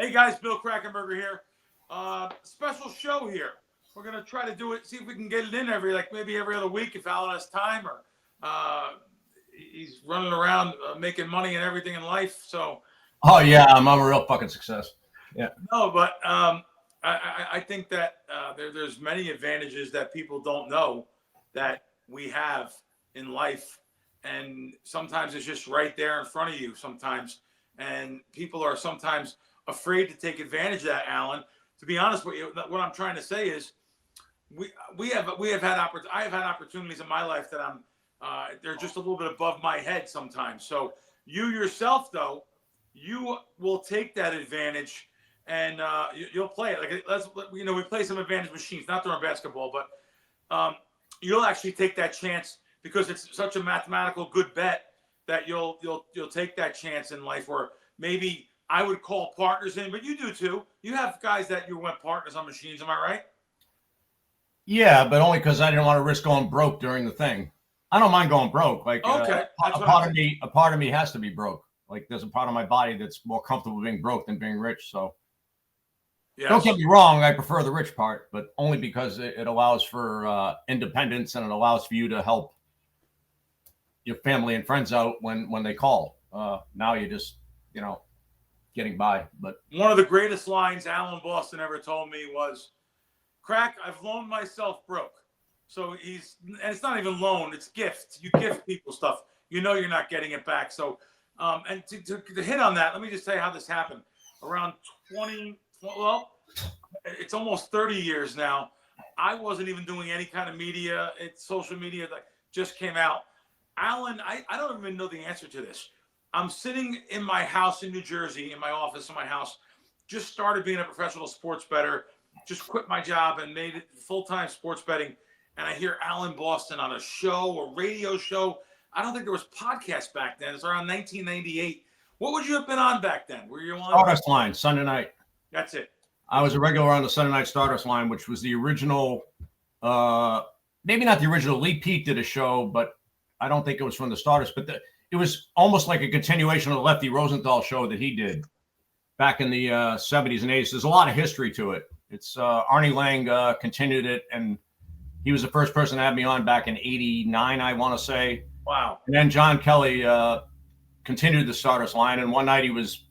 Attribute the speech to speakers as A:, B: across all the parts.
A: Hey guys, Bill Krackomberger here. Special show here. We're gonna try to do it. See if we can get it in maybe every other week if Alan has time, or he's running around making money and everything in life. So.
B: Oh yeah, I'm a real fucking success. Yeah.
A: No, but I think that there's many advantages that people don't know that we have in life, and sometimes it's just right there in front of you. Sometimes, and people are sometimes afraid to take advantage of that, Alan. To be honest with you, what I'm trying to say is we have had I have had opportunities in my life that they're just a little bit above my head sometimes. So you yourself, though, you will take that advantage and you'll play it. We play some advantage machines, not during basketball, but you'll actually take that chance because it's such a mathematical good bet that you'll take that chance in life where maybe I would call partners in, but you do too. You have guys that you went partners on machines. Am I right?
B: Yeah, but only because I didn't want to risk going broke during the thing. I don't mind going broke. Like,
A: okay,
B: a part of me has to be broke. Like, there's a part of my body that's more comfortable being broke than being rich. So, yes. Don't get me wrong. I prefer the rich part, but only because it allows for independence and it allows for you to help your family and friends out when they call. Now you're just, getting by. But
A: one of the greatest lines Alan Boston ever told me was, "Krack, I've loaned myself broke." So and it's not even loan, it's gift. You gift people stuff. You're not getting it back. So, and to hit on that, let me just tell you how this happened. Around it's almost 30 years now. I wasn't even doing any kind of media. It's social media that just came out. Alan, I don't even know the answer to this. I'm sitting in my house in New Jersey, in my office in my house, just started being a professional sports bettor, just quit my job and made it full-time sports betting. And I hear Alan Boston on a radio show. I don't think there was podcasts back then. It's around 1998. What would you have been on back then? Were you on
B: Stardust Line, Sunday night?
A: That's it.
B: I was a regular on the Sunday night Stardust Line, which was the original, maybe not the original. Lee Pete did a show, but I don't think it was from the Stardust. But it was almost like a continuation of the Lefty Rosenthal show that he did back in the 70s and 80s. There's a lot of history to it. It's Arnie Lang continued it, and he was the first person to have me on back in 89, I want to say.
A: Wow.
B: And then John Kelly continued the Stardust Line, and one night he was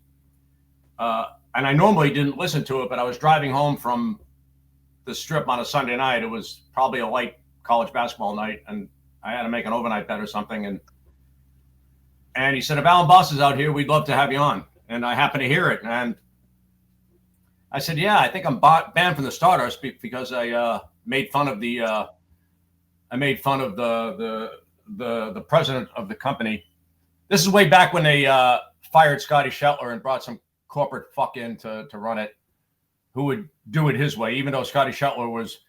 B: and I normally didn't listen to it, but I was driving home from the Strip on a Sunday night. It was probably a light college basketball night, and I had to make an overnight bet or something. And he said, "If Alan Boston's out here, we'd love to have you on." And I happened to hear it, and I said, "Yeah, I think I'm banned from the Stardust because I made fun of the president of the company." This is way back when they fired Scotty Shetler and brought some corporate fuck in to run it, who would do it his way, even though Scotty Shetler was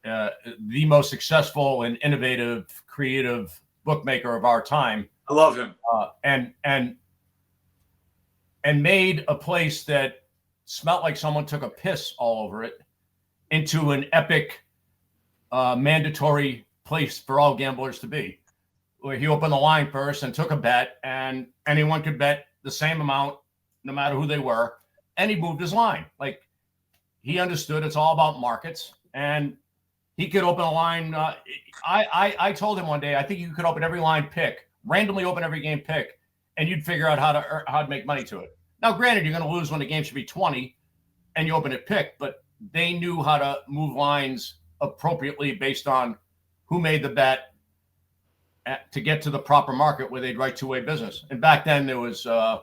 B: the most successful and innovative, creative bookmaker of our time.
A: I love him.
B: And made a place that smelled like someone took a piss all over it into an epic, mandatory place for all gamblers to be. Where he opened the line first and took a bet, and anyone could bet the same amount, no matter who they were, and he moved his line. Like, he understood it's all about markets, and he could open a line. I told him one day, I think you could open every line pick, randomly open every game pick, and you'd figure out how to make money to it. Now, granted, you're going to lose when the game should be 20, and you open it pick, but they knew how to move lines appropriately based on who made the bet to get to the proper market where they'd write two-way business. And back then, there was a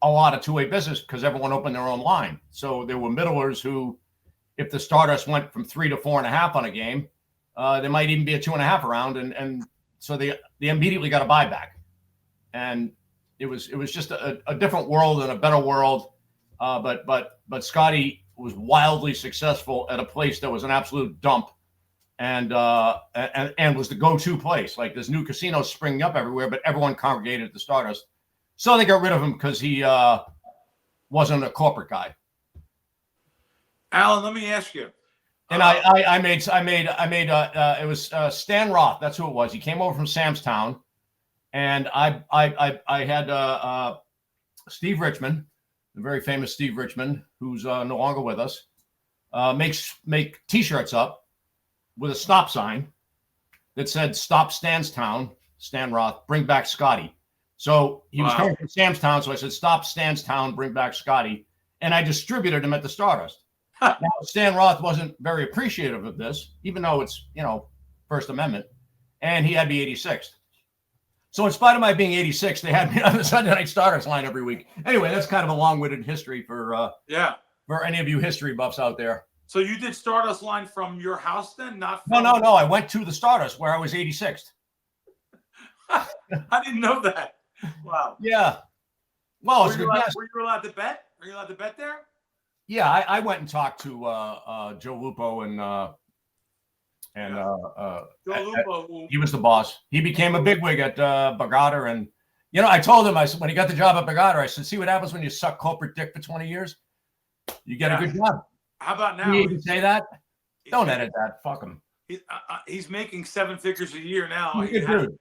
B: lot of two-way business because everyone opened their own line. So there were middlers who, if the Stardust went from 3 to 4.5 on a game, there might even be a 2.5 around, and so they immediately got a buyback. And it was just a different world and a better world. But Scotty was wildly successful at a place that was an absolute dump, and was the go-to place. Like, there's new casinos springing up everywhere, but everyone congregated at the Stardust. So they got rid of him because he wasn't a corporate guy.
A: Alan, let me ask you.
B: And I made it was Stan Roth. That's who it was. He came over from Samstown, and I had Steve Richmond, the very famous Steve Richmond, who's no longer with us, make T-shirts up with a stop sign that said "Stop Stanstown, Stan Roth, bring back Scotty." So he was coming from Samstown, so I said, "Stop Stanstown, bring back Scotty," and I distributed them at the Stardust. Now, Stan Roth wasn't very appreciative of this, even though it's, First Amendment, and he had me 86th. So in spite of my being 86, they had me on the Sunday Night Stardust line every week. Anyway, that's kind of a long-winded history for any of you history buffs out there.
A: So you did Stardust Line from your house then? Not
B: from... No. I went to the Stardust where I was 86th.
A: I didn't know that. Wow.
B: Yeah. Well,
A: were you allowed to bet? Are you allowed to bet there?
B: Yeah, I went and talked to Joe Lupo and Joe Lupo. He was the boss. He became a bigwig at Borgata, and I told him, I said, when he got the job at Borgata, I said, "See what happens when you suck corporate dick for 20 years? You get a good job."
A: How about now?
B: You even say that? Don't edit that. Fuck him.
A: He's making 7 figures a year now.
B: He's a good dude.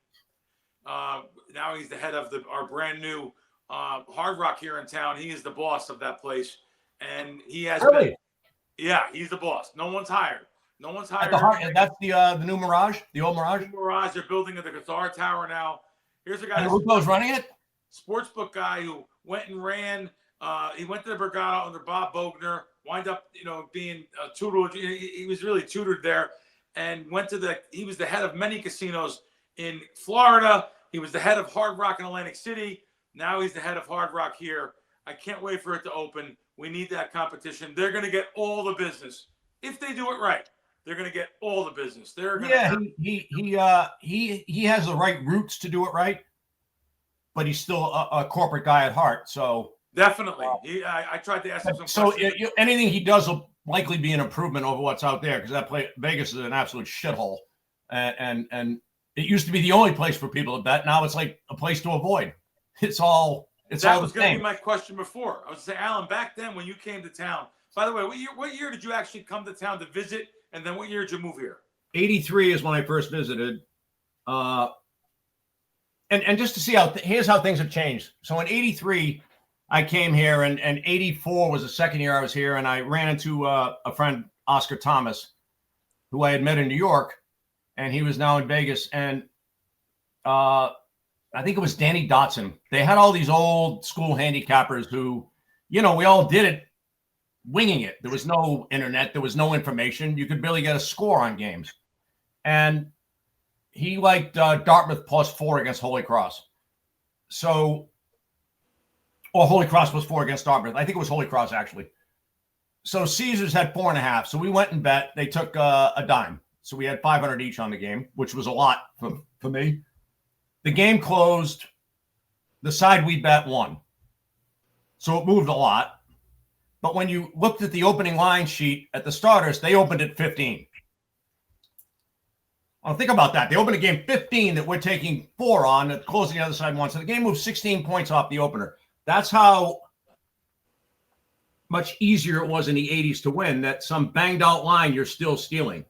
A: Now he's the head of our brand new Hard Rock here in town. He is the boss of that place, and he has been. Yeah, he's the boss. No one's hired. No one's hired.
B: That's the new Mirage, the old Mirage.
A: The Mirage. They're building at the Guitar Tower now. Here's a guy.
B: Who's running it?
A: Sportsbook guy who went and ran. He went to the Borgata under Bob Bogner. Wind up, being tutored. He was really tutored there, and went to he was the head of many casinos in Florida. He was the head of Hard Rock in Atlantic City. Now he's the head of Hard Rock here. I can't wait for it to open. We need that competition. They're going to get all the business if they do it right. They're going to get all the business. They're going
B: he has the right roots to do it right, but he's still a corporate guy at heart. So
A: definitely, I tried to ask him some questions.
B: So anything he does will likely be an improvement over what's out there, because Vegas is an absolute shithole, and it used to be the only place for people to bet. Now it's like a place to avoid. That was going to be my question before. I was going to say, Alan, back then when you came to town. By the way, what year did you actually come to town to visit? And then what year did you move here? 83 is when I first visited. And just to see here's how things have changed. So in 83, I came here, and 84 was the second year I was here. And I ran into a friend, Oscar Thomas, who I had met in New York, and he was now in Vegas. And I think it was Danny Dotson. They had all these old school handicappers who, we all did it winging it. There was no internet. There was no information. You could barely get a score on games. And he liked Dartmouth +4 against Holy Cross. Or Holy Cross +4 against Dartmouth. I think it was Holy Cross, actually. So Caesars had 4.5. So we went and bet. They took a dime. So we had 500 each on the game, which was a lot for me. The game closed. The side we bet won. So it moved a lot. But when you looked at the opening line sheet at the Stardust, they opened at 15. Well, think about that. They opened a game 15 that we're taking 4 on, at closing the other side 1. So the game moved 16 points off the opener. That's how much easier it was in the 80s to win, that some banged out line you're still stealing.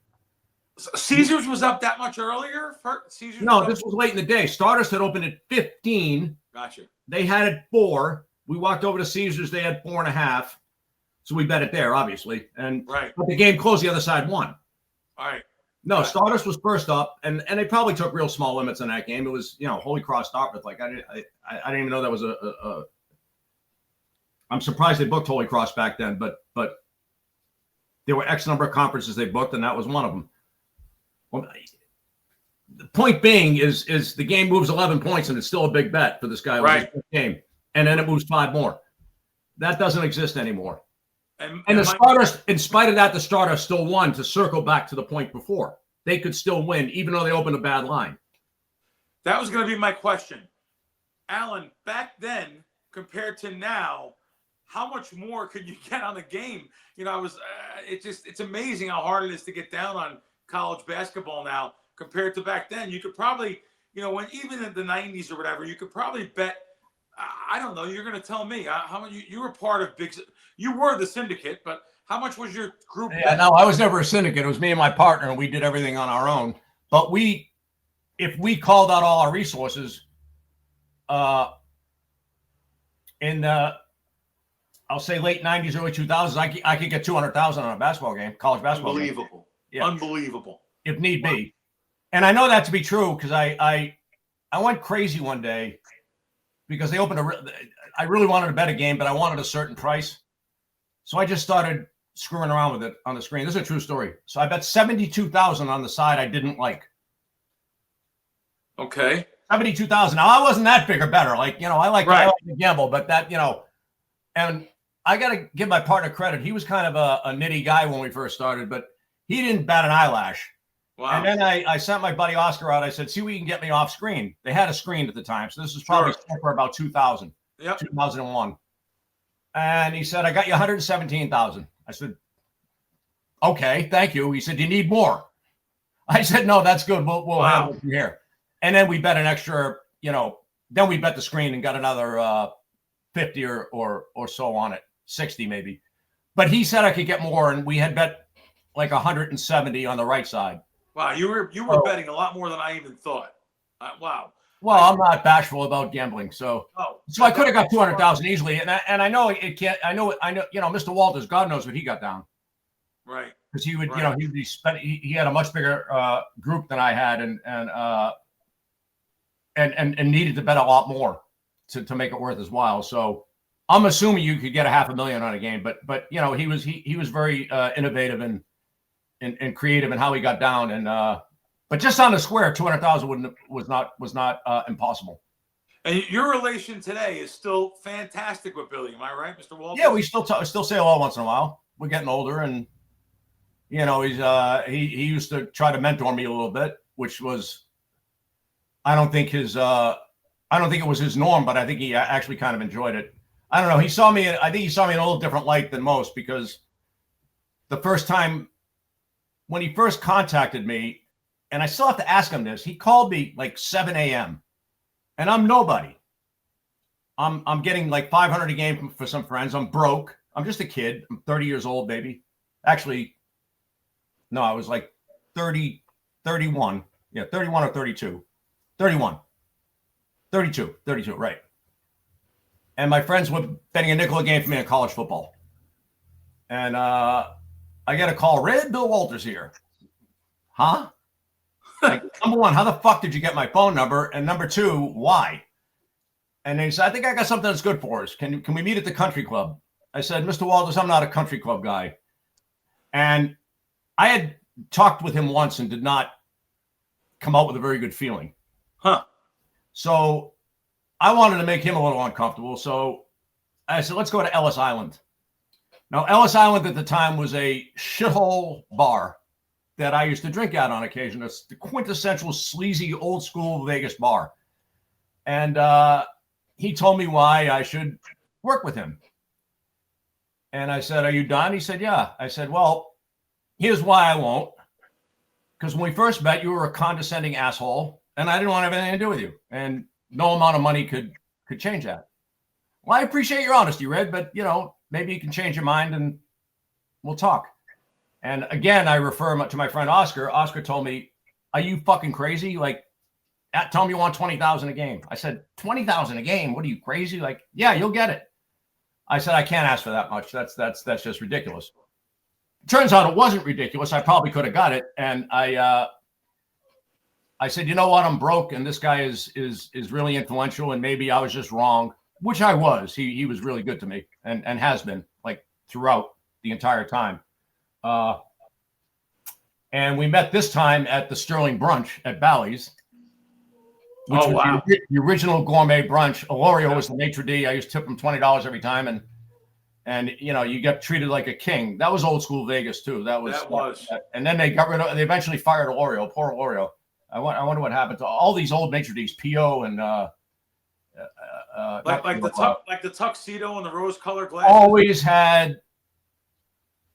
A: Caesars was up that much earlier?
B: This was late in the day. Stardust had opened at 15.
A: Gotcha.
B: They had it 4. We walked over to Caesars. They had 4.5. So we bet it there, obviously. But the game closed, the other side won.
A: All right.
B: No, Stardust was first up, and they probably took real small limits in that game. It was, Holy Cross Dartmouth. Like I didn't even know that was a I'm surprised they booked Holy Cross back then, but there were X number of conferences they booked, and that was one of them. Well, the point being is the game moves 11 points, and it's still a big bet for this guy.
A: Right.
B: Game, and then it moves 5 more. That doesn't exist anymore.
A: And
B: the Stardust, in spite of that, the Stardust still won, to circle back to the point before. They could still win, even though they opened a bad line.
A: That was going to be my question. Alan, back then, compared to now, how much more could you get on a game? It's amazing how hard it is to get down on college basketball now compared to back then. You could probably, when even in the 90s or whatever, you could probably bet, I don't know, you're going to tell me how much you were part of you were the syndicate, but how much was your group?
B: Yeah, no, I was never a syndicate. It was me and my partner, and we did everything on our own. But if we called out all our resources, in the I'll say late 90s, early 2000s, I could get 200,000 on a basketball game, college basketball game.
A: Unbelievable.
B: Yeah.
A: Unbelievable.
B: If need be. And I know that to be true because I went crazy one day because they opened I really wanted to bet a game, but I wanted a certain price. So I just started screwing around with it on the screen. This is a true story. So I bet 72,000 on the side I didn't like.
A: Okay.
B: 72,000. Now I wasn't that big or better. Like, I like to gamble, but that, and I got to give my partner credit. He was kind of a nitty guy when we first started, but he didn't bat an eyelash.
A: Wow.
B: And then I sent my buddy Oscar out. I said, see what you can get me off screen. They had a screen at the time. So this was probably for about 2000, 2001. And he said, I got you 117,000. I said, okay, thank you. He said, do you need more? I said, no, that's good. We'll handle it from here. And then we bet an extra, then we bet the screen and got another 50 or so on it, 60 maybe. But he said I could get more, and we had bet like 170 on the right side.
A: Wow, you were betting a lot more than I even thought. Wow.
B: Well, I'm not bashful about gambling, so I could have got 200,000 easily, and I know it can't. I know, Mr. Walters, God knows what he got down.
A: Right.
B: Because he would, he'd be spent. He had a much bigger group than I had, and needed to bet a lot more to make it worth his while. So I'm assuming you could get $500,000 on a game, but he was very innovative and creative in how he got down, and but just on the square, 200,000 was not impossible.
A: And your relation today is still fantastic with Billy. Am I right, Mr. Walters?
B: Yeah, we still say hello once in a while. We're getting older, and he's he used to try to mentor me a little bit, which was I don't think it was his norm, but I think he actually kind of enjoyed it. I don't know. I think he saw me in a little different light than most, because the first time when he first contacted me, and I still have to ask him this, he called me like 7 a.m. and I'm nobody. I'm getting like 500 a game for some friends. I'm broke. I'm just a kid. I'm 30 years old, baby. Actually, no, I was like 30, 31. Yeah, 31 or 32. 31. 32, right. And my friends were betting a nickel a game for me in college football. And I get a call, Red, Bill Walters here. Huh? Like, number one, how the fuck did you get my phone number? And number two, why? And they said, I think I got something that's good for us. Can we meet at the country club? I said, Mr. Walters, I'm not a country club guy. And I had talked with him once and did not come out with a very good feeling.
A: Huh.
B: So I wanted to make him a little uncomfortable. So I said, let's go to Ellis Island. Now, Ellis Island at the time was a shithole bar that I used to drink at on occasion. It's the quintessential sleazy old school Vegas bar. And he told me why I should work with him. And I said, are you done? He said, yeah. I said, well, here's why I won't. Because when we first met, you were a condescending asshole, and I didn't want to have anything to do with you. And no amount of money could change that. Well, I appreciate your honesty, Red, but, maybe you can change your mind and we'll talk. And again, I refer to my friend Oscar. Oscar told me, are you fucking crazy? Like, tell me you want 20,000 a game. I said, 20,000 a game? What are you, crazy? Like, yeah, you'll get it. I said, I can't ask for that much. That's just ridiculous. Turns out it wasn't ridiculous. I probably could have got it. And I said, you know what? I'm broke, and this guy is really influential, and maybe I was just wrong, which I was. He was really good to me and has been, like, throughout the entire time. And we met this time at the Sterling Brunch at Bally's, which was the original gourmet brunch. Alorio was the maitre d'. I used to tip him $20 every time, and you get treated like a king. That was old school Vegas too. That was. And then they eventually fired Alorio. Poor Alorio. I wonder what happened to all these old maitre d's, P.O. and
A: like the tuxedo and the rose-colored glasses.
B: Always had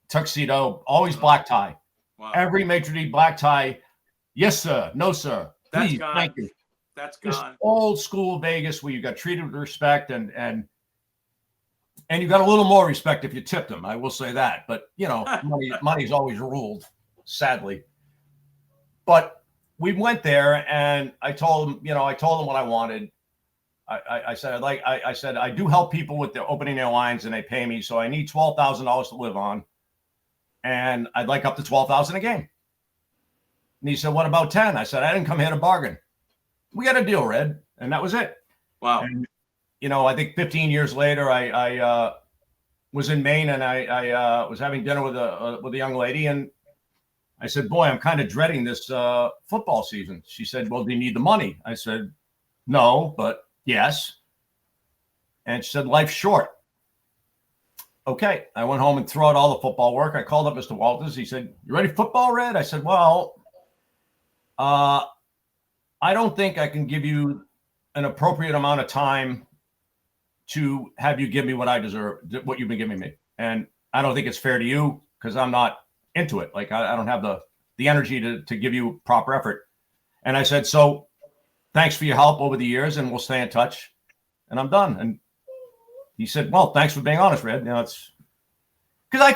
B: tuxedo, always black tie.
A: Wow.
B: Every maitre d' black tie. Yes, sir. No, sir. Please, thank you.
A: That's
B: gone. Just old school Vegas where you got treated with respect and you got a little more respect if you tipped them. I will say that. But money's always ruled, sadly. But we went there and I told him what I wanted. I said, I said, I do help people with their opening their lines and they pay me. So I need $12,000 to live on. And I'd like up to $12,000 a game. And he said, what about 10? I said, I didn't come here to bargain. We got a deal, Red. And that was it.
A: Wow.
B: And, you know, I think 15 years later, I was in Maine and I was having dinner with a young lady. And I said, boy, I'm kind of dreading this football season. She said, well, do you need the money? I said, no, but yes. And she said, life's short. Okay. I went home and threw out all the football work. I called up Mr. Walters. He said, you ready for football, Red? I said, well, I don't think I can give you an appropriate amount of time to have you give me what I deserve, what you've been giving me. And I don't think it's fair to you because I'm not into it. Like I don't have the energy to give you proper effort. And I said, so thanks for your help over the years and we'll stay in touch. And I'm done. And he said, well, thanks for being honest, Red. You know, it's because I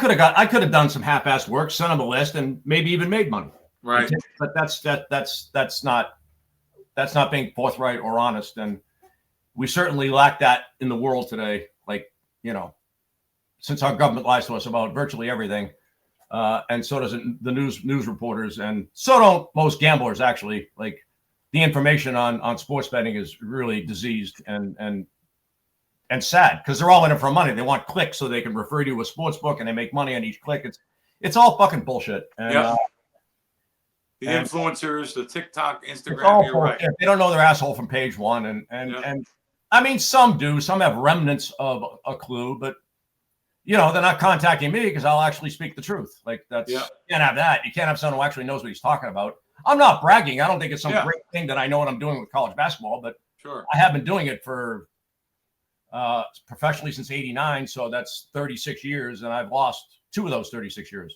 B: could have done some half-assed work, sent him a list and maybe even made money.
A: Right.
B: But that's not being forthright or honest. And we certainly lack that in the world today. Like, you know, since our government lies to us about virtually everything. And so does the news reporters. And so don't most gamblers, actually. Like the information on sports betting is really diseased and sad because they're all in it for money. They want clicks so they can refer you to a sports book and they make money on each click. It's all fucking bullshit. And,
A: yeah. The influencers, the TikTok, Instagram, you're right.
B: They don't know their asshole from page one. And I mean, some do. Some have remnants of a clue, but, you know, they're not contacting me because I'll actually speak the truth. Like, you can't have that. You can't have someone who actually knows what he's talking about. I'm not bragging. I don't think it's some great thing that I know what I'm doing with college basketball, but
A: sure.
B: I have been doing it for professionally since '89. So that's 36 years, and I've lost 2 of those 36 years.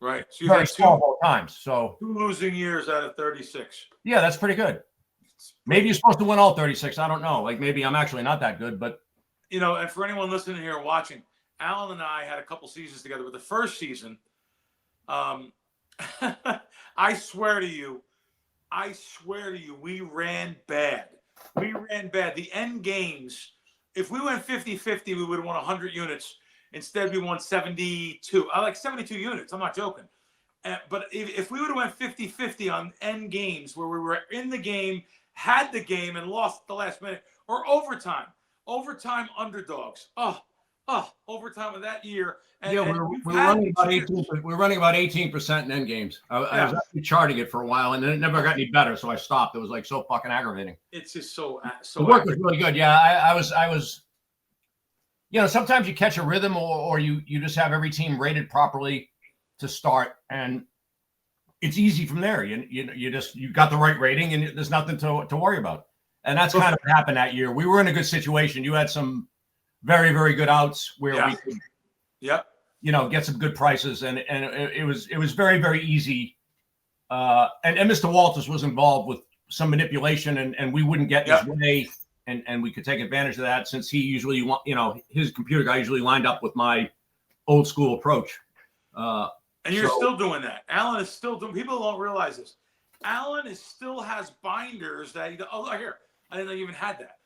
A: Right. So
B: very small times. So
A: 2 losing years out of 36.
B: Yeah, that's pretty good. Maybe you're supposed to win all 36. I don't know. Like maybe I'm actually not that good, but
A: you know, and for anyone listening here and watching, Alan and I had a couple seasons together. But the first season, I swear to you, we ran bad. The end games, if we went 50-50, we would have won 100 units. Instead, we won 72. I like 72 units. I'm not joking. But if we would have went 50-50 on end games where we were in the game, had the game, and lost at the last minute, or overtime underdogs. Overtime of that year. And,
B: we're running about 18% in end games. I was actually charting it for a while, and then it never got any better, so I stopped. It was like so fucking aggravating.
A: It's just so.
B: The work was really good. Yeah, I was. You know, sometimes you catch a rhythm, or you just have every team rated properly to start, and it's easy from there. You got the right rating, and there's nothing to worry about. And that's kind of what happened that year. We were in a good situation. You had some very, very good outs where we could, you know, get some good prices, and it was very, very easy. And Mr. Walters was involved with some manipulation, and we wouldn't get his way. And we could take advantage of that since he usually, you know, his computer guy usually lined up with my old school approach.
A: And you're still doing that. Alan is still doing. People don't realize this. Alan still has binders that. Here, I didn't know you even had that.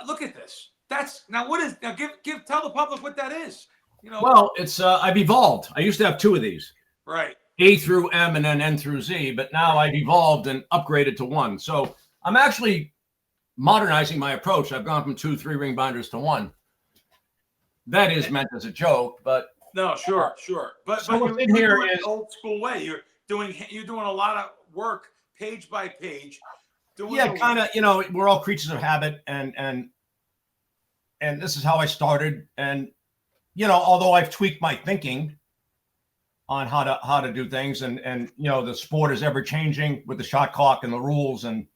A: Look at this. That's now what is now? Tell the public what that is. You know. Well,
B: it's I've evolved. I used to have 2 of these.
A: Right.
B: A through M and then N through Z, but now I've evolved and upgraded to 1. So I'm actually modernizing my approach. I've gone from 2 3-ring binders to 1. That is meant as a joke, but
A: no, sure. But you're in here is old school way. You're doing a lot of work page by page.
B: Kind of. You know, we're all creatures of habit, and this is how I started. And you know, although I've tweaked my thinking on how to do things, and you know, the sport is ever changing with the shot clock and the rules and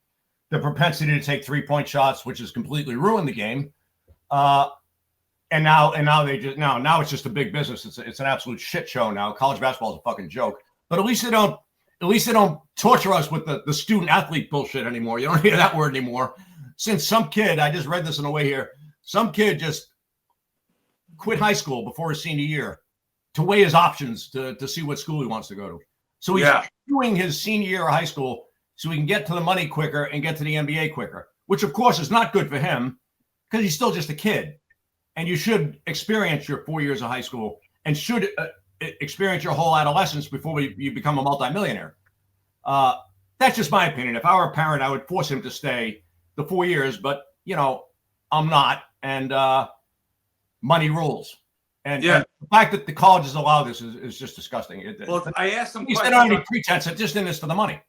B: the propensity to take 3-point shots, which has completely ruined the game. And now it's just a big business. It's an absolute shit show now. College basketball is a fucking joke. But at least they don't torture us with the student athlete bullshit anymore. You don't hear that word anymore. Since some kid, I just read this on the way here, some kid just quit high school before his senior year to weigh his options to see what school he wants to go to. So he's doing his senior year of high school so he can get to the money quicker and get to the NBA quicker, which of course is not good for him because he's still just a kid, and you should experience your 4 years of high school and should experience your whole adolescence before you become a multimillionaire. That's just my opinion. If I were a parent, I would force him to stay the 4 years, but I'm not, and money rules. And the fact that the colleges allow this is just disgusting.
A: I asked some
B: questions.
A: He's
B: Any pretense, it's just in this for the money.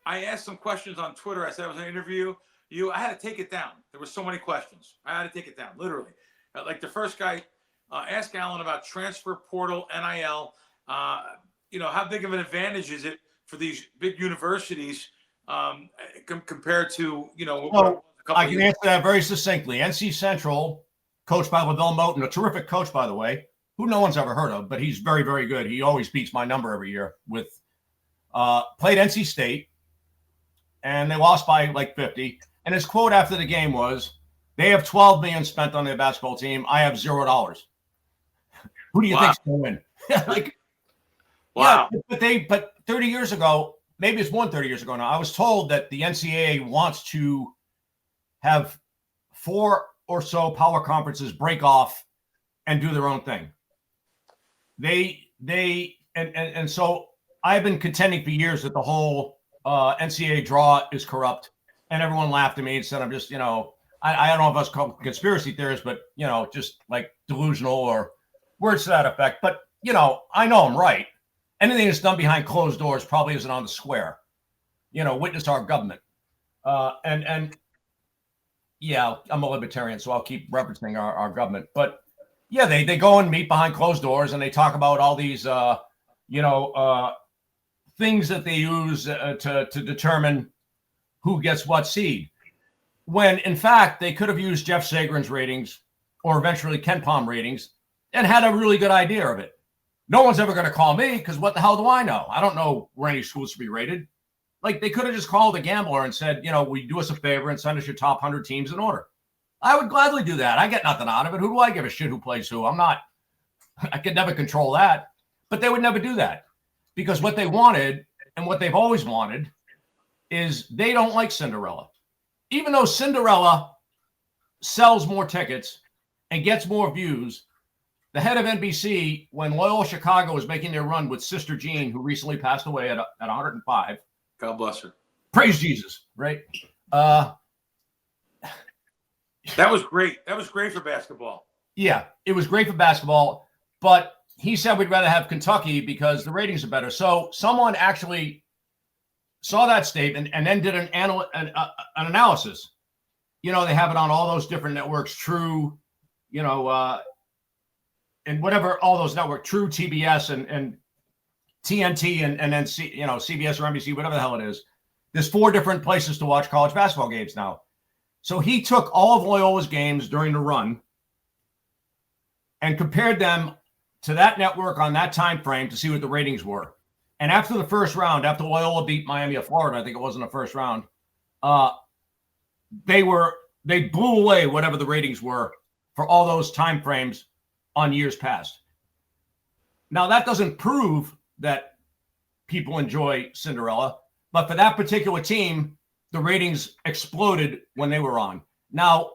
A: I asked some questions on Twitter. I said I was going to interview you. I had to take it down. There were so many questions. I had to take it down, literally. Like the first guy asked Alan about transfer portal, NIL. How big of an advantage is it for these big universities compared to,
B: I can answer that very succinctly. NC Central, coached by LaVelle Moten, a terrific coach, by the way, who no one's ever heard of, but he's very, very good. He always beats my number every year. Played NC State, and they lost by like 50. And his quote after the game was, "They have $12 million spent on their basketball team. I have $0. Who do you think's going to win?"
A: Wow.
B: Yeah, but 30 years ago, maybe it's more than 30 years ago now, I was told that the NCAA wants to have 4 or so power conferences break off and do their own thing. And so I've been contending for years that the whole NCAA draw is corrupt, and everyone laughed at me and said I'm just, I don't know if I was called conspiracy theorist, but just like delusional or words to that effect. But I know I'm right. Anything that's done behind closed doors probably isn't on the square. Witness our government. And yeah, I'm a libertarian, so I'll keep referencing our government. But yeah, they go and meet behind closed doors and they talk about all these, things that they use to determine who gets what seed. When in fact, they could have used Jeff Sagarin's ratings or eventually Ken Palm ratings and had a really good idea of it. No one's ever going to call me because what the hell do I know? I don't know where any schools should be rated. Like they could have just called a gambler and said, will you do us a favor and send us your top 100 teams in order? I would gladly do that. I get nothing out of it. Who do I give a shit who plays who? I could never control that. But they would never do that because what they wanted and what they've always wanted is they don't like Cinderella. Even though Cinderella sells more tickets and gets more views, the head of NBC, when Loyola Chicago was making their run with Sister Jean, who recently passed away at 105.
A: God bless her.
B: Praise Jesus, right?
A: That was great. That was great for basketball.
B: Yeah, it was great for basketball, but he said we'd rather have Kentucky because the ratings are better. So someone actually saw that statement and then did an analysis. They have it on all those different networks, True, and whatever, all those networks, True, TBS, and TNT, and then CBS or NBC, whatever the hell it is. There's 4 different places to watch college basketball games now. So he took all of Loyola's games during the run and compared them to that network on that time frame to see what the ratings were. And after the first round, after Loyola beat Miami of Florida, I think it was in the first round, they blew away whatever the ratings were for all those time frames on years past. Now, that doesn't prove that people enjoy Cinderella, but for that particular team, the ratings exploded when they were on. Now,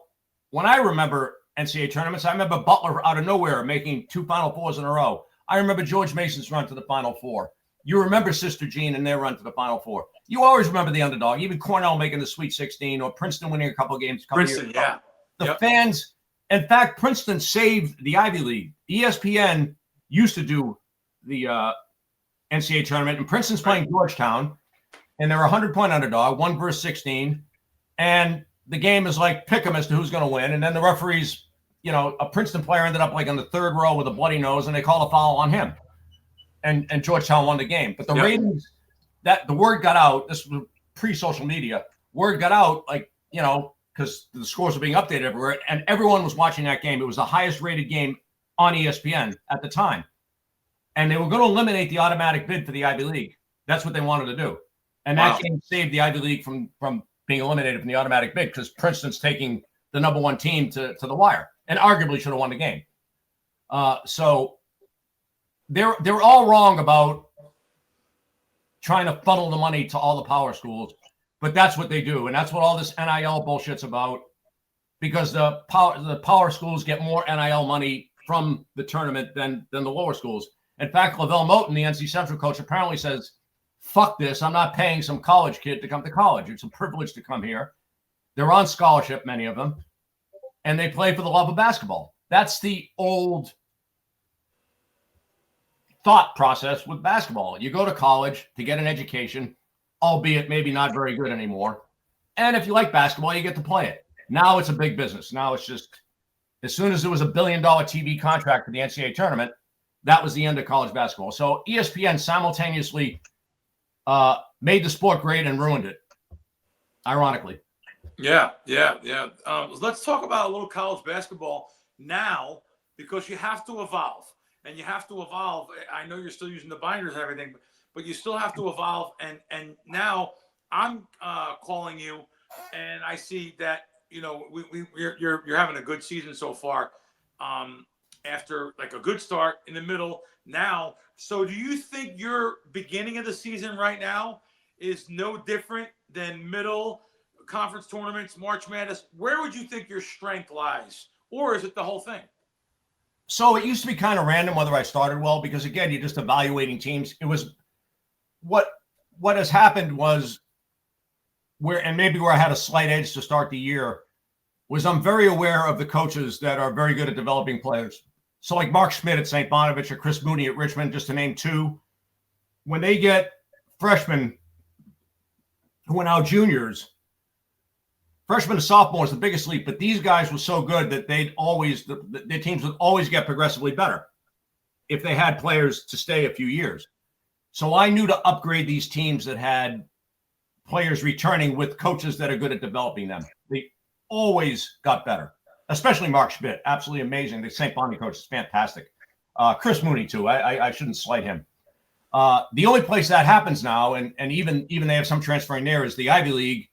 B: when I remember NCAA tournaments, I remember Butler out of nowhere making 2 Final Fours in a row. I remember George Mason's run to the Final Four. You remember Sister Jean and their run to the Final Four. You always remember the underdog, even Cornell making the Sweet 16 or Princeton winning a couple of games.
A: Princeton, yeah.
B: The fans, in fact, Princeton saved the Ivy League. ESPN used to do the NCAA tournament, and Princeton's playing Georgetown, and they're a 100-point underdog, 1 versus 16, and the game is like pick 'em as to who's going to win, and then the referees, a Princeton player ended up like on the 3rd row with a bloody nose, and they called a foul on him, and Georgetown won the game. But the ratings, that the word got out. This was pre-social media. Word got out, because the scores were being updated everywhere, and everyone was watching that game. It was the highest rated game on ESPN at the time. And they were going to eliminate the automatic bid for the Ivy League. That's what they wanted to do. And that game saved the Ivy League from being eliminated from the automatic bid because Princeton's taking the number 1 team to the wire and arguably should have won the game. So they're all wrong about trying to funnel the money to all the power schools, but that's what they do. And that's what all this NIL bullshit's about. because the power schools get more NIL money from the tournament than the lower schools. In fact, Lavelle Moten, the NC Central coach, apparently says, fuck this. I'm not paying some college kid to come to college. It's a privilege to come here. They're on scholarship, many of them, and they play for the love of basketball. That's the old thought process with basketball. You go to college to get an education, albeit maybe not very good anymore. And if you like basketball, you get to play it. Now it's a big business. Now it's just, as soon as there was $1 billion TV contract for the NCAA tournament, that was the end of college basketball. So ESPN simultaneously made the sport great and ruined it, ironically.
A: Yeah. Let's talk about a little college basketball now, because you have to evolve. And you have to evolve. I know you're still using the binders and everything, but you still have to evolve. And now I'm calling you, and I see that, you know, you're having a good season so far. After like a good start in the middle now. So do you think your beginning of the season right now is no different than middle conference tournaments, March Madness? Where would you think your strength lies? Or is it the whole thing?
B: So it used to be kind of random whether I started well, because again, you're just evaluating teams. It was what has happened was where I had a slight edge to start the year was I'm very aware of the coaches that are very good at developing players. So like Mark Schmidt at St. Bonaventure, Chris Mooney at Richmond, just to name two, when they get freshmen who are now juniors, freshmen to sophomores, the biggest leap, but these guys were so good that their teams would always get progressively better if they had players to stay a few years. So I knew to upgrade these teams that had players returning with coaches that are good at developing them. They always got better, especially Mark Schmidt. Absolutely amazing. The St. Bonnie coach is fantastic. Chris Mooney, too. I shouldn't slight him. The only place that happens now, and even they have some transferring there, is the Ivy League,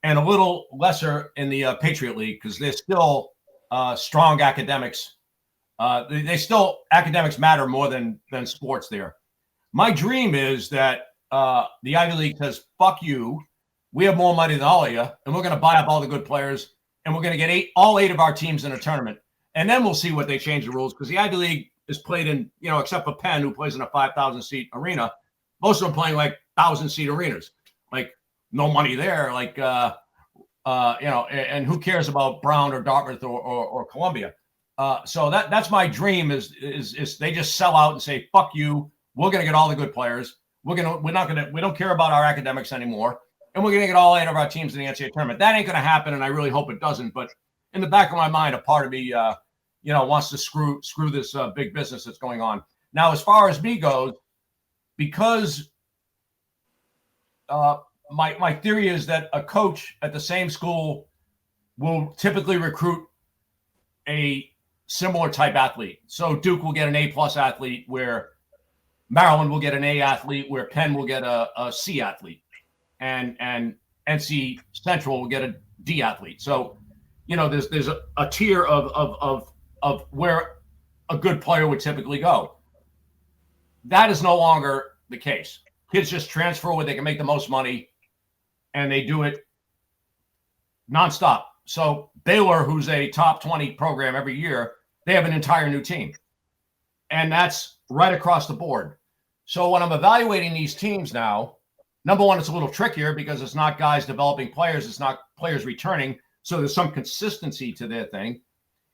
B: and a little lesser in the Patriot League, because they're still strong academics. Academics matter more than sports there. My dream is that the Ivy League says, fuck you. We have more money than all of you, and we're going to buy up all the good players, and we're going to get all eight of our teams in a tournament. And then we'll see what they change the rules, because the Ivy League is played in, except for Penn, who plays in a 5,000-seat arena, most of them playing like 1,000-seat arenas. Like, no money there. Like, and who cares about Brown or Dartmouth or Columbia? So that's my dream is they just sell out and say, fuck you. We're going to get all the good players. We don't care about our academics anymore. And we're going to get all eight of our teams in the NCAA tournament. That ain't going to happen, and I really hope it doesn't. But in the back of my mind, a part of me, wants to screw this big business that's going on. Now, as far as me goes, because my theory is that a coach at the same school will typically recruit a similar type athlete. So Duke will get an A+ athlete, where Maryland will get an A athlete, where Penn will get a C athlete, and NC Central will get a D athlete. So, there's a tier of where a good player would typically go. That is no longer the case. Kids just transfer where they can make the most money, and they do it nonstop. So Baylor, who's a top 20 program every year, they have an entire new team. And that's right across the board. So when I'm evaluating these teams now, number one, it's a little trickier because it's not guys developing players. It's not players returning. So there's some consistency to their thing.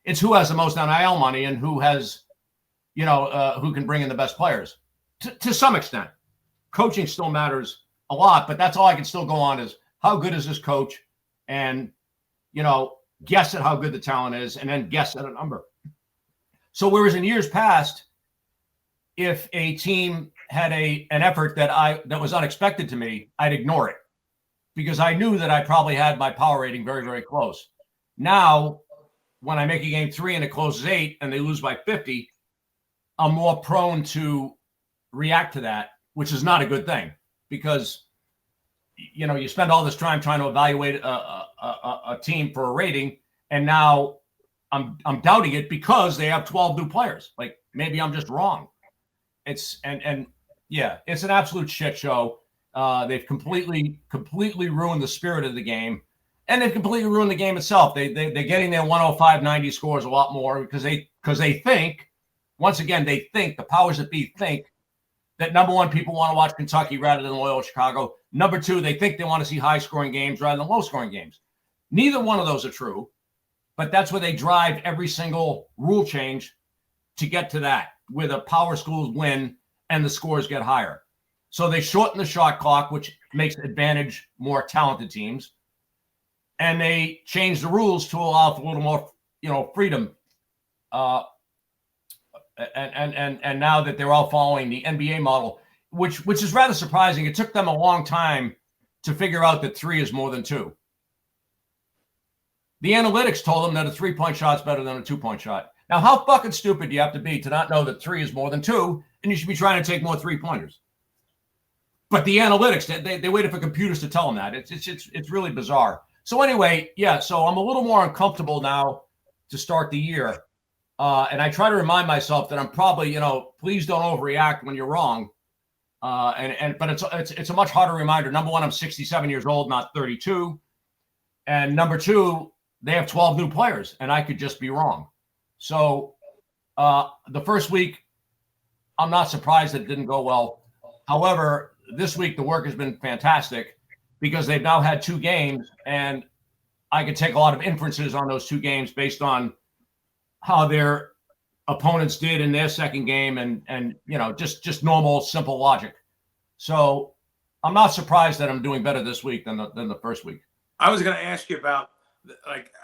B: It's who has the most NIL money and who has, who can bring in the best players to some extent. Coaching still matters a lot, but that's all I can still go on is how good is this coach, and, guess at how good the talent is, and then guess at a number. So whereas in years past, if a team had an effort that was unexpected to me, I'd ignore it because I knew that I probably had my power rating very, very close. Now, when I make a game 3 and it closes 8 and they lose by 50, I'm more prone to react to that, which is not a good thing because, you spend all this time trying to evaluate a team for a rating, and now I'm doubting it because they have 12 new players. Like, maybe I'm just wrong. It's an absolute shit show. They've completely ruined the spirit of the game. And they've completely ruined the game itself. They're getting their 105-90 scores a lot more because they think, once again, the powers that be think that, number one, people want to watch Kentucky rather than Loyola Chicago. Number two, they think they want to see high-scoring games rather than low-scoring games. Neither one of those are true, but that's where they drive every single rule change to get to that, where the power schools win and the scores get higher. So they shorten the shot clock, which makes advantage more talented teams. And they change the rules to allow for a little more, freedom. And now that they're all following the NBA model, which is rather surprising. It took them a long time to figure out that 3 is more than 2. The analytics told them that a 3-point shot is better than a 2-point shot. Now, how fucking stupid do you have to be to not know that 3 is more than 2, and you should be trying to take more 3-pointers? But the analytics, they waited for computers to tell them that. It's really bizarre. So anyway, yeah, so I'm a little more uncomfortable now to start the year. And I try to remind myself that I'm probably, please don't overreact when you're wrong. But it's a much harder reminder. Number one, I'm 67 years old, not 32. And number two, they have 12 new players, and I could just be wrong. So the first week, I'm not surprised that it didn't go well. However, this week the work has been fantastic because they've now had 2 games, and I could take a lot of inferences on those 2 games based on how their opponents did in their second game and just normal, simple logic. So I'm not surprised that I'm doing better this week than the first week.
A: I was going to ask you about,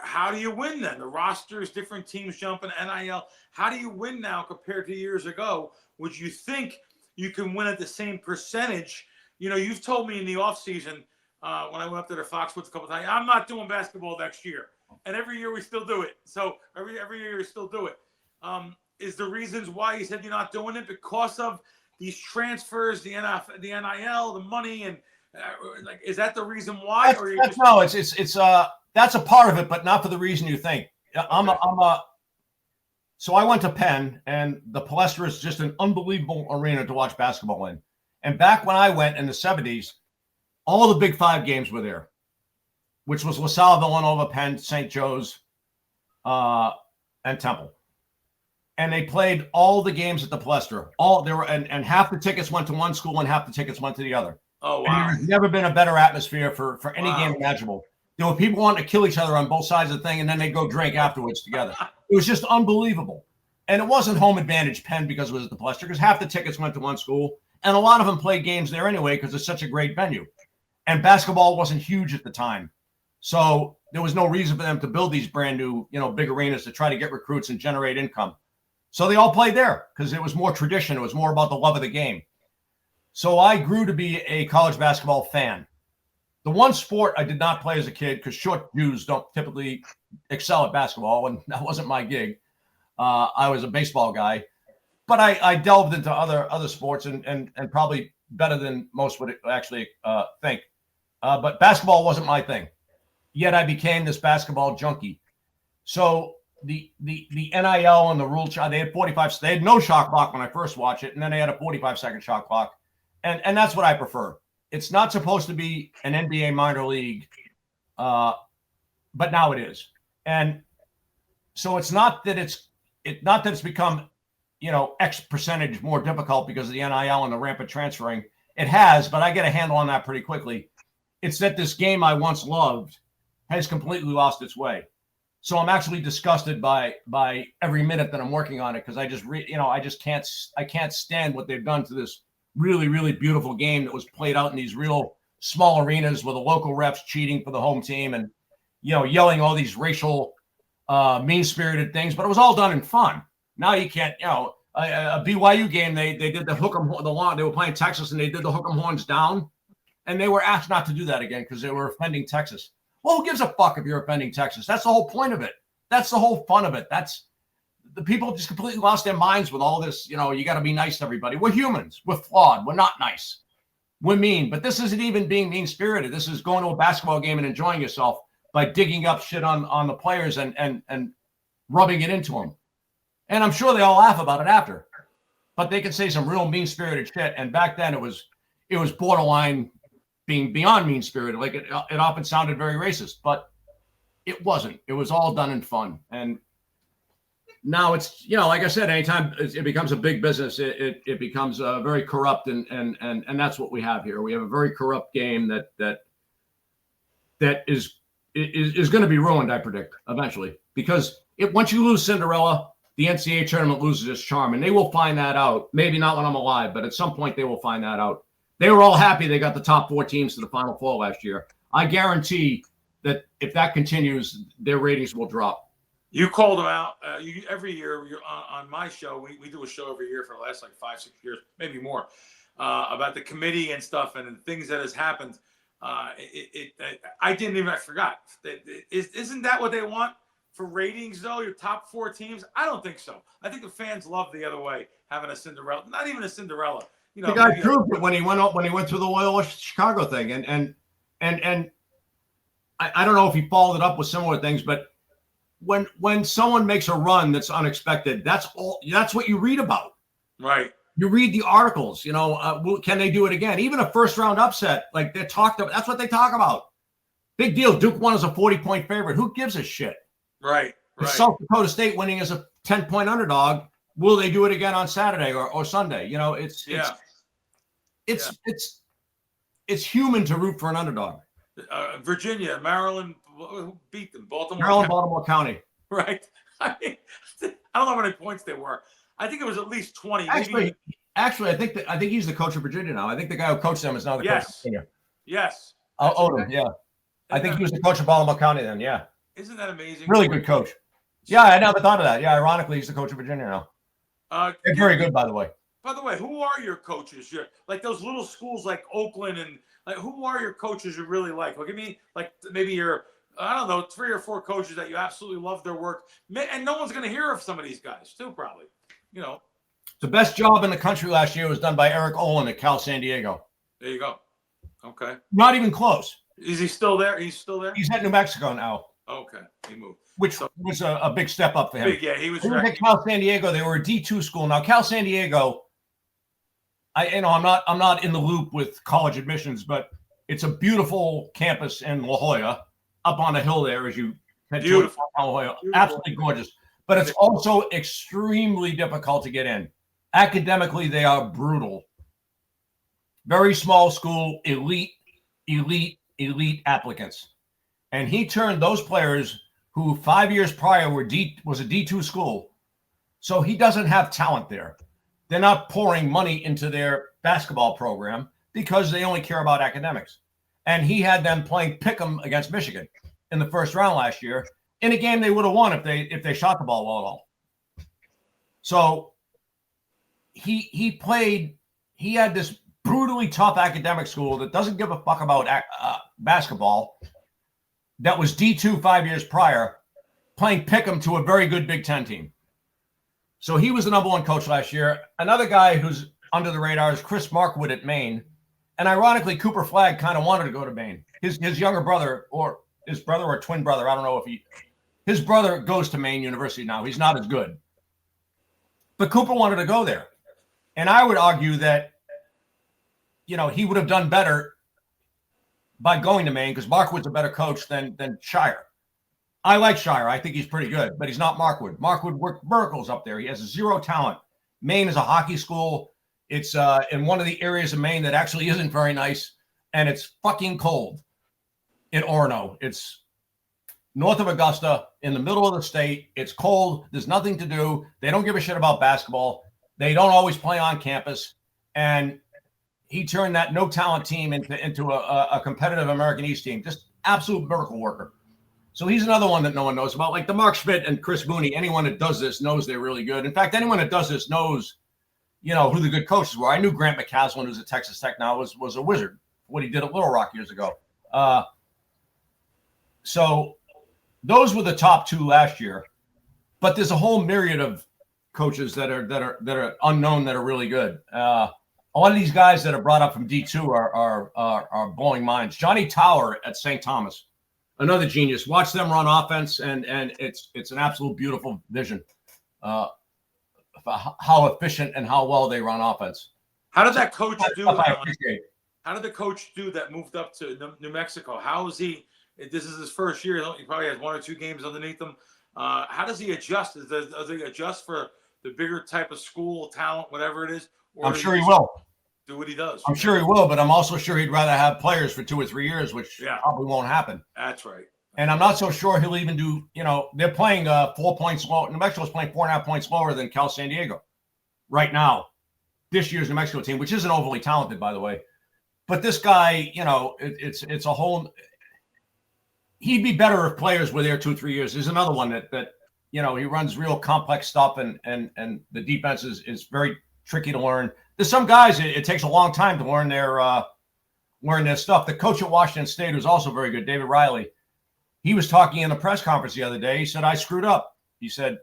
A: how do you win then? The rosters, different teams jumping, NIL. How do you win now compared to years ago? Would you think you can win at the same percentage? You've told me in the offseason when I went up to the Foxwoods a couple of times, I'm not doing basketball next year. And every year we still do it. So every year we still do it. Is the reasons why you said you're not doing it because of these transfers, the NIL, the money, and is that the reason why?
B: That's a part of it, but not for the reason you think. So I went to Penn, and the Palestra is just an unbelievable arena to watch basketball in. And back when I went in the 70s, all the Big 5 games were there, which was LaSalle, Villanova, Penn, St. Joe's, and Temple. And they played all the games at the Palestra. And half the tickets went to one school and half the tickets went to the other.
A: Oh, wow.
B: And there's never been a better atmosphere for any game imaginable. There were people wanting to kill each other on both sides of the thing, and then they go drink afterwards together. It was just unbelievable. And it wasn't home advantage Penn because it was at the Palestra, because half the tickets went to one school, and a lot of them played games there anyway because it's such a great venue. And basketball wasn't huge at the time. So there was no reason for them to build these brand new, big arenas to try to get recruits and generate income. So they all played there because it was more tradition. It was more about the love of the game. So I grew to be a college basketball fan. The one sport I did not play as a kid, because short Jews don't typically excel at basketball, and that wasn't my gig. I was a baseball guy. But I delved into other sports and probably better than most would actually think. But basketball wasn't my thing. Yet I became this basketball junkie. So the NIL and the rule they had 45. They had no shot clock when I first watched it, and then they had a 45-second shot clock, and that's what I prefer. It's not supposed to be an NBA minor league, but now it is, and so it's not that it's become X percentage more difficult because of the NIL and the rampant transferring. It has, but I get a handle on that pretty quickly. It's that this game I once loved has completely lost its way. So I'm actually disgusted by every minute that I'm working on it because I can't stand what they've done to this really, really beautiful game that was played out in these real small arenas with the local refs cheating for the home team and yelling all these racial mean-spirited things, but it was all done in fun. Now you can't, a BYU game, they did the hook 'em, they were playing Texas and they did the hook 'em horns down, and they were asked not to do that again because they were offending Texas. Well, who gives a fuck if you're offending Texas? That's the whole point of it. That's the whole fun of it. That's the people just completely lost their minds with all this. You got to be nice to everybody. We're humans. We're flawed. We're not nice. We're mean. But this isn't even being mean-spirited. This is going to a basketball game and enjoying yourself by digging up shit on the players and rubbing it into them. And I'm sure they all laugh about it after. But they can say some real mean-spirited shit. And back then it was borderline being beyond mean-spirited. Like it often sounded very racist. But It wasn't. It was all done in fun. And now it's, like I said, anytime it becomes a big business, it becomes very corrupt, and that's what we have here. We have a very corrupt game that is going to be ruined, I predict, eventually, because once you lose Cinderella, the NCAA tournament loses its charm, and they will find that out. Maybe not when I'm alive, but at some point they will find that out. They were all happy they got the top 4 teams to the Final Four last year. I guarantee that if that continues, their ratings will drop.
A: You called them out every year. You're on my show. We do a show every year for the last 5-6 years, maybe more, about the committee and stuff and things that has happened. I forgot. Isn't that what they want for ratings, though? Your top 4 teams? I don't think so. I think the fans love the other way, having a Cinderella. Not even a Cinderella.
B: The guy proved it when he went through the Loyola Chicago thing, and I don't know if he followed it up with similar things, but when someone makes a run that's unexpected, that's what you read about.
A: Right.
B: You read the articles, can they do it again? Even a first round upset, like that's what they talk about. Big deal. Duke won as a 40-point favorite. Who gives a shit?
A: Right.
B: South Dakota State winning as a 10-point underdog. Will they do it again on Saturday or Sunday? It's human to root for an underdog.
A: Virginia, Maryland, who beat them?
B: Baltimore County.
A: Right. I don't know how many points they were. I think it was at least 20.
B: Actually, I think he's the coach of Virginia now. I think the guy who coached them is now the coach of Virginia.
A: Yes.
B: Odom, yeah. I think he was the coach of Baltimore County then, yeah.
A: Isn't that amazing?
B: Really good coach. Yeah, I never thought of that. Yeah, ironically, he's the coach of Virginia now. They're very good, by the way.
A: By the way, who are your coaches? Like those little schools like Oakland, and who are your coaches you really like? Give me maybe your, I don't know, 3 or 4 coaches that you absolutely love their work. And no one's going to hear of some of these guys too, probably.
B: The best job in the country last year was done by Eric Olin at Cal San Diego.
A: There you go. Okay.
B: Not even close.
A: Is he still there? He's still there?
B: He's at New Mexico now.
A: Okay. He moved.
B: Which was a big step up for him.
A: Yeah, he was
B: at Cal San Diego. They were a D2 school. Now, Cal San Diego, I'm not in the loop with college admissions, but it's a beautiful campus in La Jolla, up on a hill there as you head towards La Jolla. Absolutely gorgeous. But it's also extremely difficult to get in. Academically, they are brutal. Very small school, elite applicants. And he turned those players who 5 years prior was a D2 school. So he doesn't have talent there. They're not pouring money into their basketball program because they only care about academics. And he had them playing pick'em against Michigan in the first round last year in a game they would have won if they shot the ball well at all. So he had this brutally tough academic school that doesn't give a fuck about basketball that was D2 5 years prior, playing pick'em to a very good Big Ten team. So he was the number 1 coach last year. Another guy who's under the radar is Chris Markwood at Maine. And ironically, Cooper Flagg kind of wanted to go to Maine. His younger brother or his brother or twin brother, I don't know his brother goes to Maine University now. He's not as good. But Cooper wanted to go there. And I would argue that, he would have done better by going to Maine because Markwood's a better coach than Shire. I like Shire. I think he's pretty good, but he's not Markwood. Markwood worked miracles up there. He has 0 talent. Maine is a hockey school. It's in one of the areas of Maine that actually isn't very nice, and it's fucking cold in Orono. It's north of Augusta, in the middle of the state. It's cold. There's nothing to do. They don't give a shit about basketball. They don't always play on campus. And he turned that no-talent team into a competitive American East team. Just absolute miracle worker. So he's another one that no one knows about. Like the Mark Schmidt and Chris Mooney, anyone that does this knows they're really good. In fact, anyone that does this knows, who the good coaches were. I knew Grant McCaslin, who's at Texas Tech now, was a wizard. What he did at Little Rock years ago. So those were the top 2 last year. But there's a whole myriad of coaches that are unknown that are really good. A lot of these guys that are brought up from D2 are blowing minds. Johnny Tower at St. Thomas, another genius. Watch them run offense, and it's an absolute beautiful vision. How efficient and how well they run offense.
A: How did that coach do? How did the coach do that moved up to New Mexico? How is he? This is his first year. He probably has 1 or 2 games underneath him. How does he adjust? Does he adjust for the bigger type of school, talent, whatever it is? Or
B: I'm sure he will.
A: Do what he does.
B: I'm sure he will, but I'm also sure he'd rather have players for 2 or 3 years, which probably won't happen.
A: That's right.
B: And I'm not so sure he'll even do, they're playing 4 points low. New Mexico's playing 4.5 points lower than Cal San Diego right now. This year's New Mexico team, which isn't overly talented, by the way. But this guy, it's a whole. He'd be better if players were there 2-3 years. There's another one that he runs real complex stuff, and the defense is very tricky to learn. There's some guys it takes a long time to learn their stuff. The coach at Washington State was also very good, David Riley. He was talking in a press conference the other day. He said, "I screwed up." He said,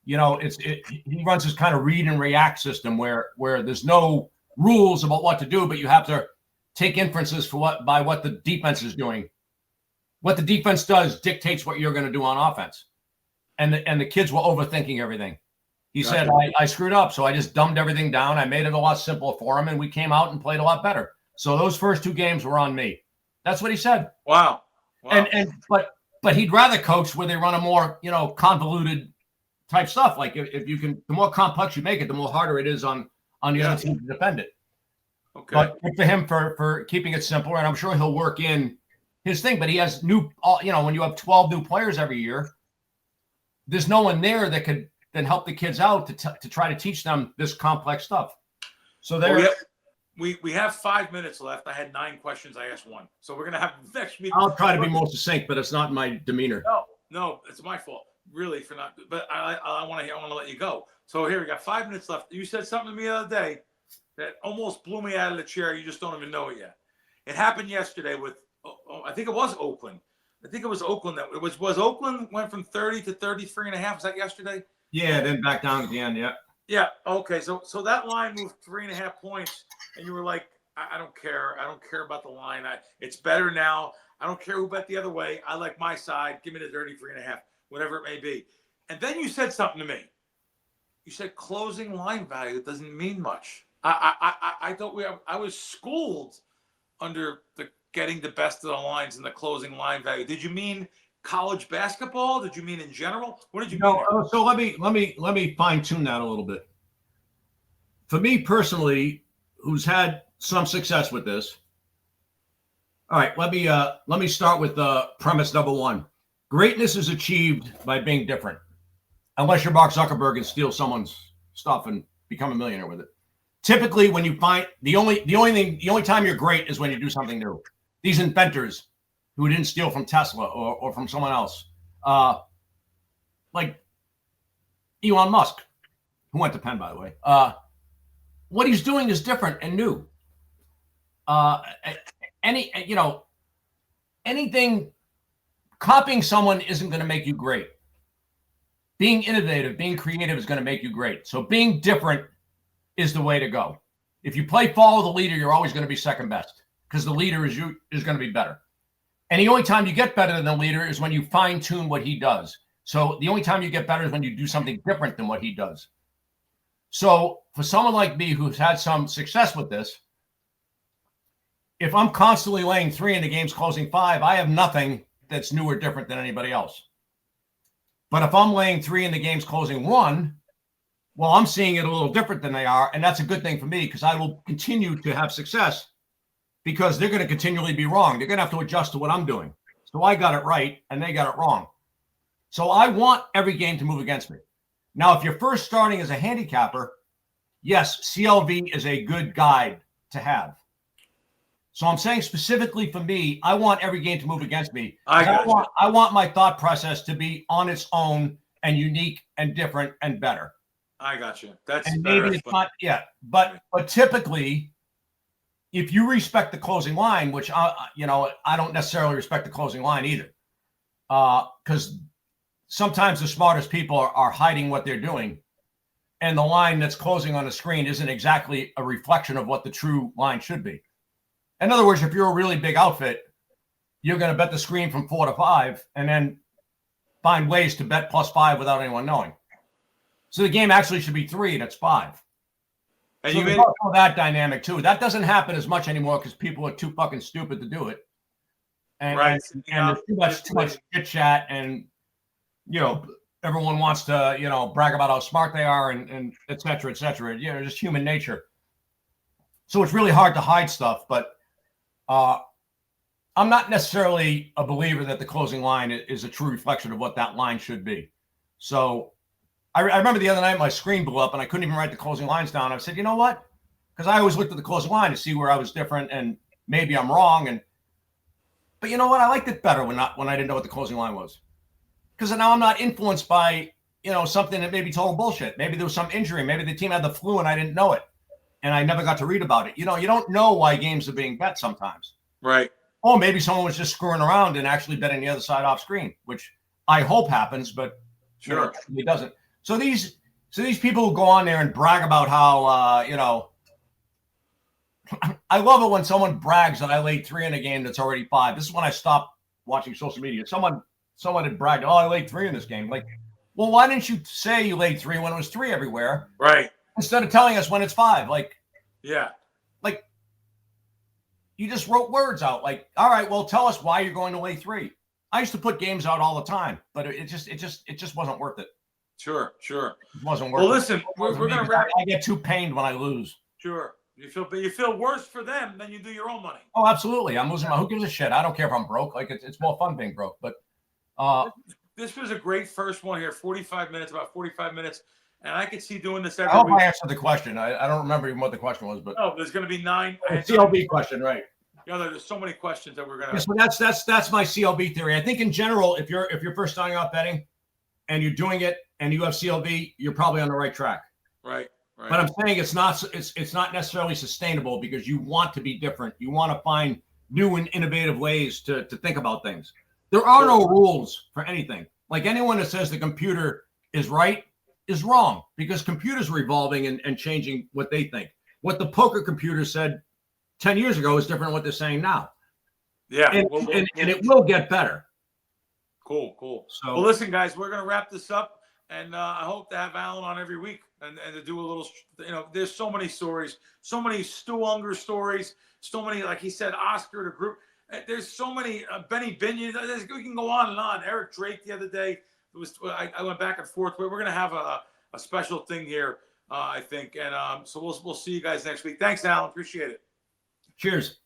B: he runs this kind of read and react system where there's no rules about what to do, but you have to take inferences by what the defense is doing. What the defense does dictates what you're going to do on offense. And the kids were overthinking everything. He said, I screwed up, so I just dumbed everything down. I made it a lot simpler for him, and we came out and played a lot better. So those first 2 games were on me. That's what he said.
A: Wow.
B: But he'd rather coach where they run a more, convoluted type stuff. Like if you can, the more complex you make it, the more harder it is on the other team to defend it.
A: Okay.
B: But good for him for keeping it simpler, and I'm sure he'll work in his thing. But he has when you have 12 new players every year, there's no one there that could then help the kids out to try to teach them this complex stuff. So
A: we have 5 minutes left. I had 9 questions. I asked 1. So we're gonna have next meeting.
B: I'll try to be more succinct, but it's not my demeanor.
A: No, it's my fault, really, for not. But I want to let you go. So here we got 5 minutes left. You said something to me the other day that almost blew me out of the chair. You just don't even know it yet. It happened yesterday with. I think it was Oakland. That it was Oakland went from 30 to 33.5. Was that yesterday?
B: Yeah, then back down at the end. Yeah.
A: Yeah. Okay. So that line moved 3.5 points, and you were like, I don't care. I don't care about the line. It's better now. I don't care who bet the other way. I like my side. Give me the 33.5, whatever it may be. And then you said something to me. You said closing line value doesn't mean much. I thought I was schooled under the getting the best of the lines and the closing line value. Did you mean college basketball? Did you mean in general? What did you mean?
B: So let me fine tune that a little bit. For me personally, who's had some success with this. All right, let me start with premise number 1. Greatness is achieved by being different, unless you're Mark Zuckerberg and steal someone's stuff and become a millionaire with it. Typically, when you find the only time you're great is when you do something new. These inventors who didn't steal from Tesla or from someone else, like Elon Musk, who went to Penn, by the way. What he's doing is different and new. Anything copying someone isn't going to make you great. Being innovative, being creative is going to make you great. So being different is the way to go. If you follow the leader, you're always going to be second best because the leader is going to be better. And the only time you get better than the leader is when you fine tune what he does. So the only time you get better is when you do something different than what he does. So for someone like me who's had some success with this, if I'm constantly laying 3 and the game's closing 5, I have nothing that's new or different than anybody else. But if I'm laying 3 and the game's closing 1, well, I'm seeing it a little different than they are. And that's a good thing for me because I will continue to have success because they're going to continually be wrong. They're going to have to adjust to what I'm doing. So I got it right and they got it wrong. So I want every game to move against me. Now, if you're first starting as a handicapper, yes, CLV is a good guide to have. So I'm saying specifically for me, I want every game to move against me. I want my thought process to be on its own and unique and different and better.
A: I got you. That's
B: and
A: better.
B: Maybe it's not yet, but typically, if you respect the closing line, which I don't necessarily respect the closing line either, because sometimes the smartest people are hiding what they're doing, and the line that's closing on the screen isn't exactly a reflection of what the true line should be. In other words, if you're a really big outfit, you're going to bet the screen from 4 to 5 and then find ways to bet +5 without anyone knowing. So the game actually should be 3 and it's 5. And so you made that dynamic too. That doesn't happen as much anymore because people are too fucking stupid to do it. and
A: Right.
B: and there's too much chit chat, and everyone wants to brag about how smart they are, and et cetera, et cetera. Just human nature. So it's really hard to hide stuff, but I'm not necessarily a believer that the closing line is a true reflection of what that line should be. So I remember the other night my screen blew up and I couldn't even write the closing lines down. I said, you know what? Because I always looked at the closing line to see where I was different, and maybe I'm wrong. But you know what? I liked it better when I didn't know what the closing line was, because now I'm not influenced by something that maybe total bullshit. Maybe there was some injury. Maybe the team had the flu and I didn't know it, and I never got to read about it. You don't know why games are being bet sometimes.
A: Right.
B: Or maybe someone was just screwing around and actually betting the other side off screen, which I hope happens, but
A: sure,
B: it doesn't. So these people who go on there and brag about how I love it when someone brags that I laid 3 in a game that's already 5. This is when I stopped watching social media. Someone had bragged, oh, I laid 3 in this game. Like, well, why didn't you say you laid 3 when it was 3 everywhere?
A: Right.
B: Instead of telling us when it's 5. Like,
A: yeah.
B: Like, you just wrote words out. Like, all right, well, tell us why you're going to lay 3. I used to put games out all the time, but it just wasn't worth it.
A: Sure.
B: It wasn't worth it.
A: Well, listen, we're going to wrap.
B: I get too pained when I lose.
A: Sure. You feel worse for them than you do your own money.
B: Oh, absolutely. I'm losing my. Who gives a shit? I don't care if I'm broke. Like, it's more fun being broke. But
A: this was a great first one here. 45 minutes, about 45 minutes, and I could see doing this every
B: I hope
A: week.
B: I answered the question. I don't remember even what the question was, but
A: there's going to be 9.
B: CLB question, right?
A: There's so many questions that we're going to.
B: Yeah, so that's my CLB theory. I think in general, if you're first starting out betting, and you're doing it, and you have CLB, you're probably on the right track.
A: Right.
B: But I'm saying it's not necessarily sustainable, because you want to be different. You want to find new and innovative ways to think about things. There are no rules for anything. Like, anyone that says the computer is right is wrong, because computers are evolving and changing what they think. What the poker computer said 10 years ago is different than what they're saying now.
A: Yeah.
B: And it will get better.
A: Cool.
B: So,
A: well, listen, guys, we're going to wrap this up. And I hope to have Alan on every week and to do a little, there's so many stories, so many Stu Unger stories, so many, like he said, Oscar, the group. There's so many, Benny Binion. We can go on and on. Eric Drake the other day. I went back and forth. We're going to have a special thing here, I think. And so we'll see you guys next week. Thanks, Alan. Appreciate it.
B: Cheers.